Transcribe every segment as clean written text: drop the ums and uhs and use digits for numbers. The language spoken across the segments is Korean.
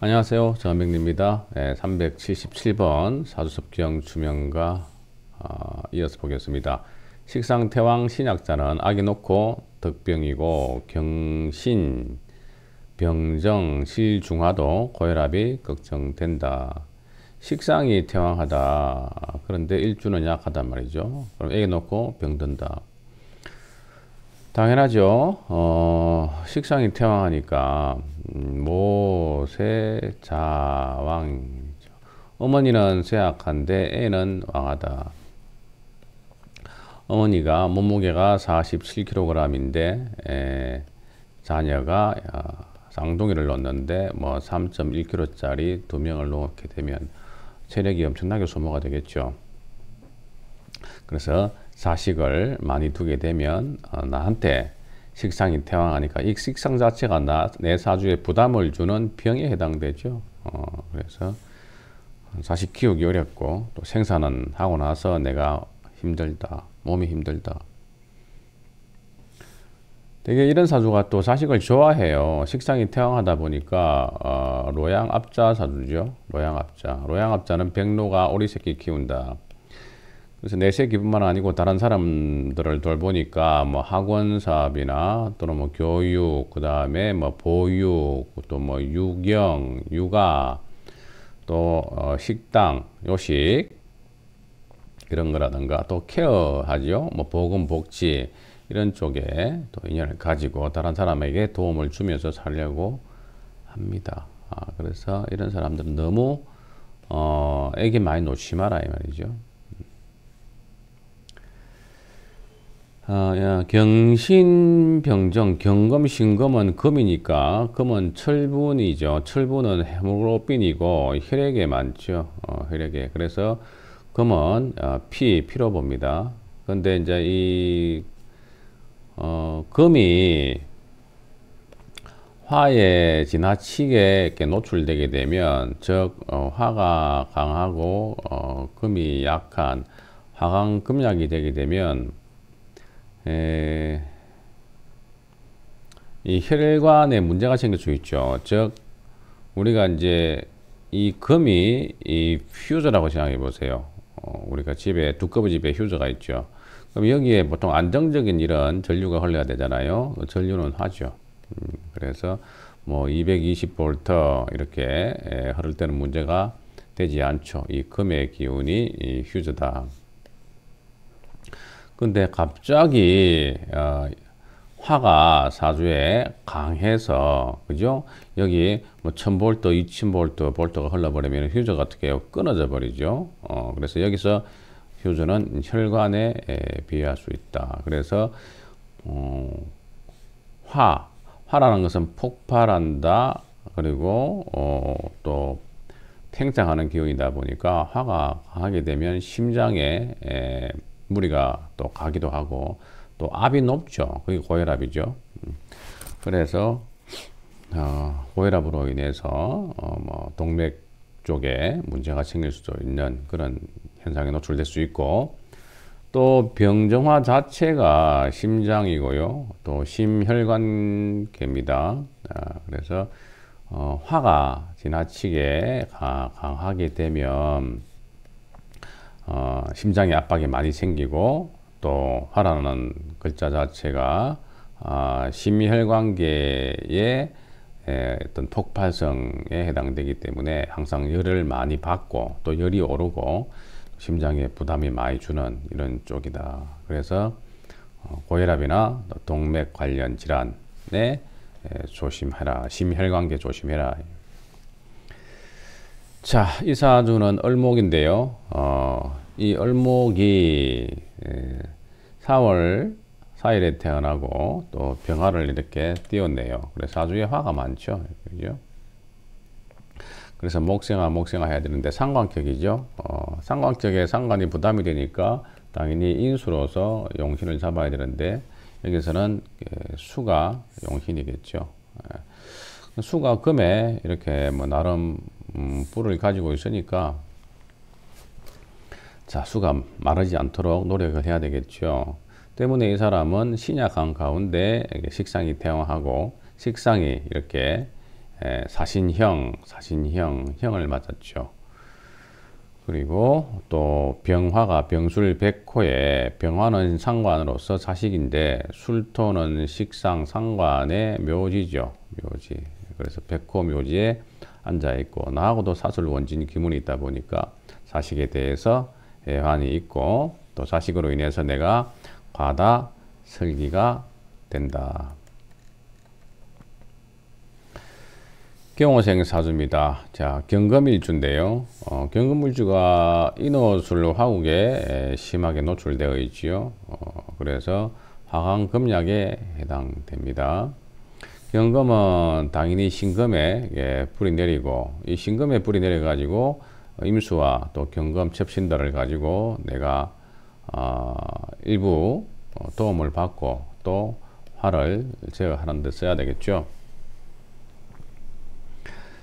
안녕하세요. 정한백입니다. 377번 사주섭경 주명과 이어서 보겠습니다. 식상태왕 신약자는 악이 놓고 덕병이고 경신, 병정, 실중화도 고혈압이 걱정된다. 식상이 태왕하다. 그런데 일주는 약하단 말이죠. 그럼 악이 놓고 병든다. 당연하죠. 식상이 태왕하니까 모세자왕이죠. 어머니는 쇠약한데 애는 왕하다. 어머니가 몸무게가 47kg인데 자녀가 쌍둥이를 놓는데 3.1kg짜리 두 명을 놓게 되면 체력이 엄청나게 소모가 되겠죠. 그래서 자식을 많이 두게 되면 나한테 식상이 태왕하니까 이 식상 자체가 내 사주에 부담을 주는 병에 해당되죠. 그래서 자식 키우기 어렵고 또 생산은 하고 나서 내가 힘들다, 몸이 힘들다. 되게 이런 사주가 또 자식을 좋아해요. 식상이 태왕하다 보니까 로양압자 사주죠. 로양압자는 백로가 오리새끼 키운다. 그래서 내 새끼뿐만 아니고 다른 사람들을 돌보니까 학원 사업이나 또는 교육, 그 다음에 보육, 또 유경, 육아, 또 식당, 요식 이런 거라든가 또 케어하죠. 보건 복지 이런 쪽에 또 인연을 가지고 다른 사람에게 도움을 주면서 살려고 합니다. 그래서 이런 사람들은 너무 애기 많이 놓지 마라 이 말이죠. 경신, 병정, 경금, 신금은 금이니까 금은 철분이죠. 철분은 헤모글로빈이고 혈액에 많죠. 혈액에. 그래서 금은 피로 봅니다. 근데 이제 이 금이 화에 지나치게 이렇게 노출되게 되면 즉 화가 강하고 금이 약한 화강금약이 되게 되면 이 혈관에 문제가 생길 수 있죠. 즉 우리가 이제 이 금이 이 휴저라고 생각해 보세요. 우리가 집에 두꺼비 집에 휴저가 있죠. 그럼 여기에 보통 안정적인 이런 전류가 흘러야 되잖아요. 전류는 화죠. 그래서 220V 이렇게 흐를 때는 문제가 되지 않죠. 이 금의 기운이 이 휴저다. 근데 갑자기 화가 사주에 강해서 그죠? 여기 1000V, 2000V 볼트가 흘러버리면 휴저가 어떻게 해요? 끊어져 버리죠. 그래서 여기서 휴저는 혈관에 비유할 수 있다. 그래서 화라는 것은 폭발한다. 그리고 또 팽창하는 기운이다 보니까 화가 강하게 되면 심장에 무리가 또 가기도 하고 또 압이 높죠. 그게 고혈압이죠. 그래서 고혈압으로 인해서 동맥 쪽에 문제가 생길 수도 있는 그런 현상에 노출될 수 있고 또 병정화 자체가 심장이고요. 또 심혈관계입니다. 그래서 화가 지나치게 강하게 되면 심장에 압박이 많이 생기고 또 화라는 글자 자체가 심혈관계의 어떤 폭발성에 해당되기 때문에 항상 열을 많이 받고 또 열이 오르고 심장에 부담이 많이 주는 이런 쪽이다. 그래서 고혈압이나 동맥 관련 질환에 조심해라. 심혈관계 조심해라. 자, 이 사주는 을목인데요. 이 을목이 4월 4일에 태어나고 또 병화를 이렇게 띄웠네요. 그래서 사주에 화가 많죠. 그죠? 그래서 목생화 해야 되는데 상관격이죠. 상관격에 상관이 부담이 되니까 당연히 인수로서 용신을 잡아야 되는데 여기서는 수가 용신이겠죠. 수가 금에 이렇게 나름 뿔을 가지고 있으니까 자, 수가 마르지 않도록 노력을 해야 되겠죠. 때문에 이 사람은 신약한 가운데 식상이 태왕하고 식상이 이렇게 사신형, 형을 맞았죠. 그리고 또 병화가 병술 백호에, 병화는 상관으로서 자식인데 술토는 식상 상관의 묘지죠. 묘지. 그래서 백호 묘지에 앉아 있고, 나하고도 사술 원진 기문이 있다 보니까 자식에 대해서 애환이 있고, 또 자식으로 인해서 내가 과다 설기가 된다. 경호생 사주입니다. 자, 경금일주인데요. 경금일주가 인호술 화국에 심하게 노출되어 있지요. 그래서 화강금약에 해당됩니다. 경금은 당연히 신금에 불이 내리고, 이 신금에 불이 내려가지고 임수와 또 경금 첩신들을 가지고 내가 일부 도움을 받고 또 화를 제어하는 데 써야 되겠죠.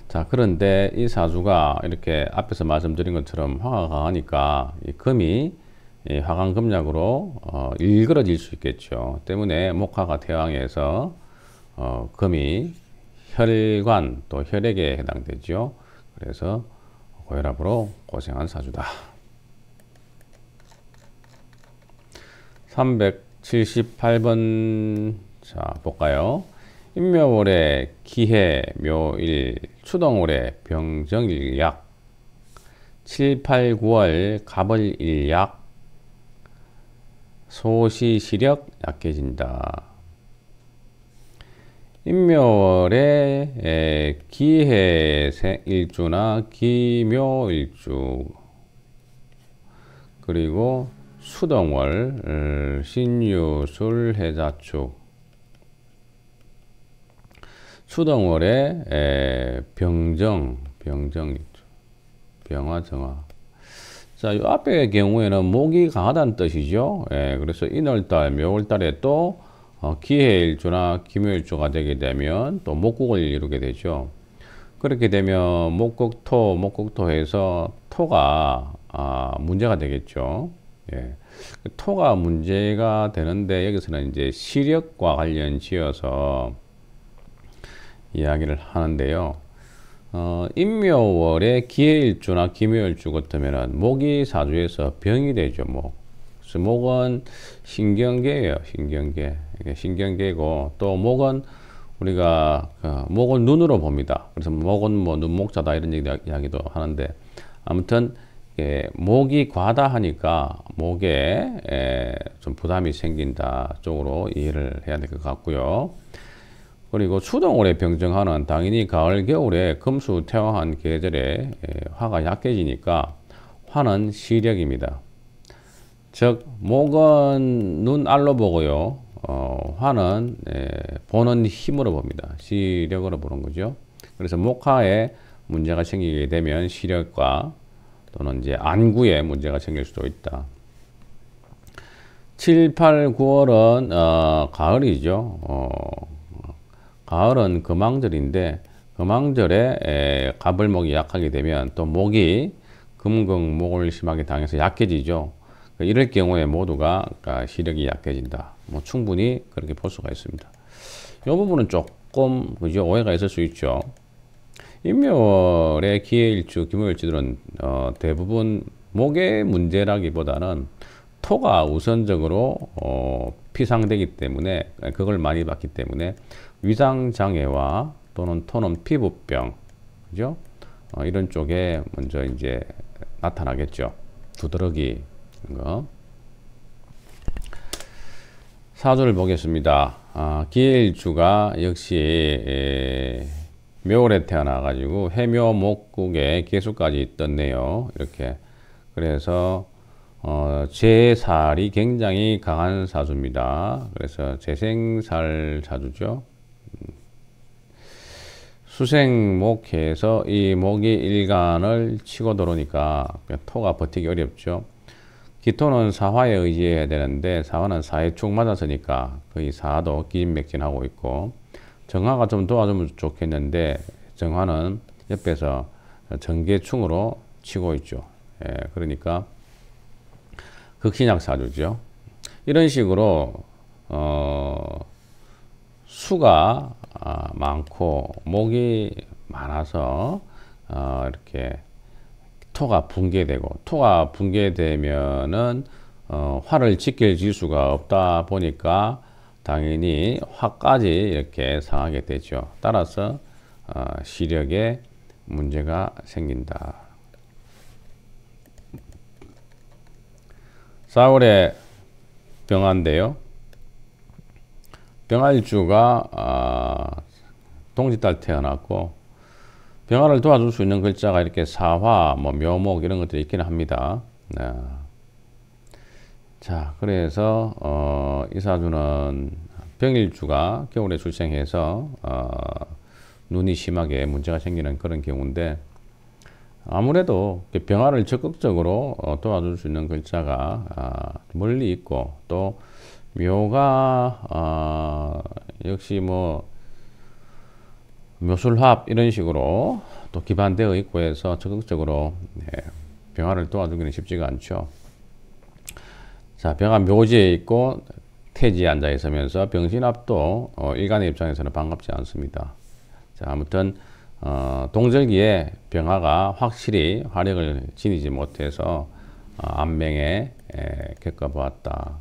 자, 그런데 이 사주가 이렇게 앞에서 말씀드린 것처럼 화가 강하니까 이 금이 이 화강금약으로 일그러질 수 있겠죠. 때문에 목화가 태왕에서 금이 혈관 또 혈액에 해당되죠. 그래서 고혈압으로 고생한 사주다. 378번 자 볼까요? 인묘월에 기해 묘일, 추동월에 병정일약, 7, 8, 9월 갑을일약, 소시시력 약해진다. 인묘월에 기해일주나 기묘일주, 그리고 수동월 신유술해자축, 수동월에 병정일주, 병화정화. 자, 이 앞의 경우에는 목이 강하다는 뜻이죠. 그래서 인월달, 묘월달에 또 기해일주나 기묘일주가 되게 되면 또 목국을 이루게 되죠. 그렇게 되면 목국토해서 토가 문제가 되겠죠. 토가 문제가 되는데 여기서는 이제 시력과 관련 지어서 이야기를 하는데요. 인묘월에 기해일주나 기묘일주 같으면은 목이 사주에서 병이 되죠. 그래서 목은 신경계예요. 신경계고 또 목은 우리가 목을 눈으로 봅니다. 그래서 목은 뭐 눈목자다 이런 이야기도 하는데, 아무튼 목이 과다하니까 목에 좀 부담이 생긴다 쪽으로 이해를 해야 될 것 같고요. 그리고 수동월에 병정화는 당연히 가을 겨울에 금수 태화한 계절에 화가 약해지니까 화는 시력입니다. 즉 목은 눈알로 보고요, 화는 보는 힘으로 봅니다. 시력으로 보는 거죠. 그래서 목화에 문제가 생기게 되면 시력과 또는 이제 안구에 문제가 생길 수도 있다. 7, 8, 9월은 가을이죠. 가을은 금왕절인데, 금왕절에 갑을목이 약하게 되면 또 목이 금극목을 심하게 당해서 약해지죠. 이럴 경우에 모두가 시력이 약해진다. 충분히 그렇게 볼 수가 있습니다. 이 부분은 조금 그죠, 오해가 있을 수 있죠. 인묘월의 기해일주, 기묘일주들은 대부분 목의 문제라기보다는 토가 우선적으로 피상되기 때문에, 그걸 많이 받기 때문에 위장장애와 또는 토는 피부병, 그죠? 이런 쪽에 먼저 이제 나타나겠죠. 두드러기 거. 사주를 보겠습니다. 기해일주가 역시 묘월에 태어나가지고 해묘 목국에 계수까지 떴네요. 이렇게. 그래서 재살이 굉장히 강한 사주입니다. 그래서 재생살 사주죠. 수생목해서 이 목이 일간을 치고 들어오니까 토가 버티기 어렵죠. 기토는 사화에 의지해야 되는데 사화는 사에 축 맞았으니까 거의 사도 기진맥진하고 있고, 정화가 좀 도와주면 좋겠는데 정화는 옆에서 정계충으로 치고 있죠. 그러니까 극신약 사주죠. 이런 식으로 수가 많고 목이 많아서 이렇게 토가 붕괴되면은 화를 지킬 지수가 없다 보니까 당연히 화까지 이렇게 상하게 되죠. 따라서 시력에 문제가 생긴다. 사울의 병화인데요. 병화일주가 동짓달 태어났고 병화를 도와줄 수 있는 글자가 이렇게 사화, 뭐 묘목 이런 것들이 있기는 합니다. 네. 자, 그래서 이 사주는 병일주가 겨울에 출생해서 눈이 심하게 문제가 생기는 그런 경우인데 아무래도 병화를 적극적으로 도와줄 수 있는 글자가 멀리 있고 또 묘가 역시 뭐 묘술합 이런 식으로 또 기반되어 있고 해서 적극적으로 병화를 도와주기는 쉽지가 않죠. 자, 병화 묘지에 있고 태지에 앉아 있으면서 병신합도 일간의 입장에서는 반갑지 않습니다. 자, 아무튼 동절기에 병화가 확실히 화력을 지니지 못해서 안맹에 겪어보았다.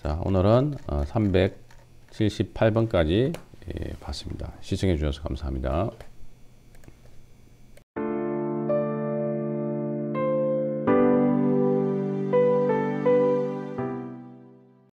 자, 오늘은 378번까지 봤습니다. 시청해 주셔서 감사합니다.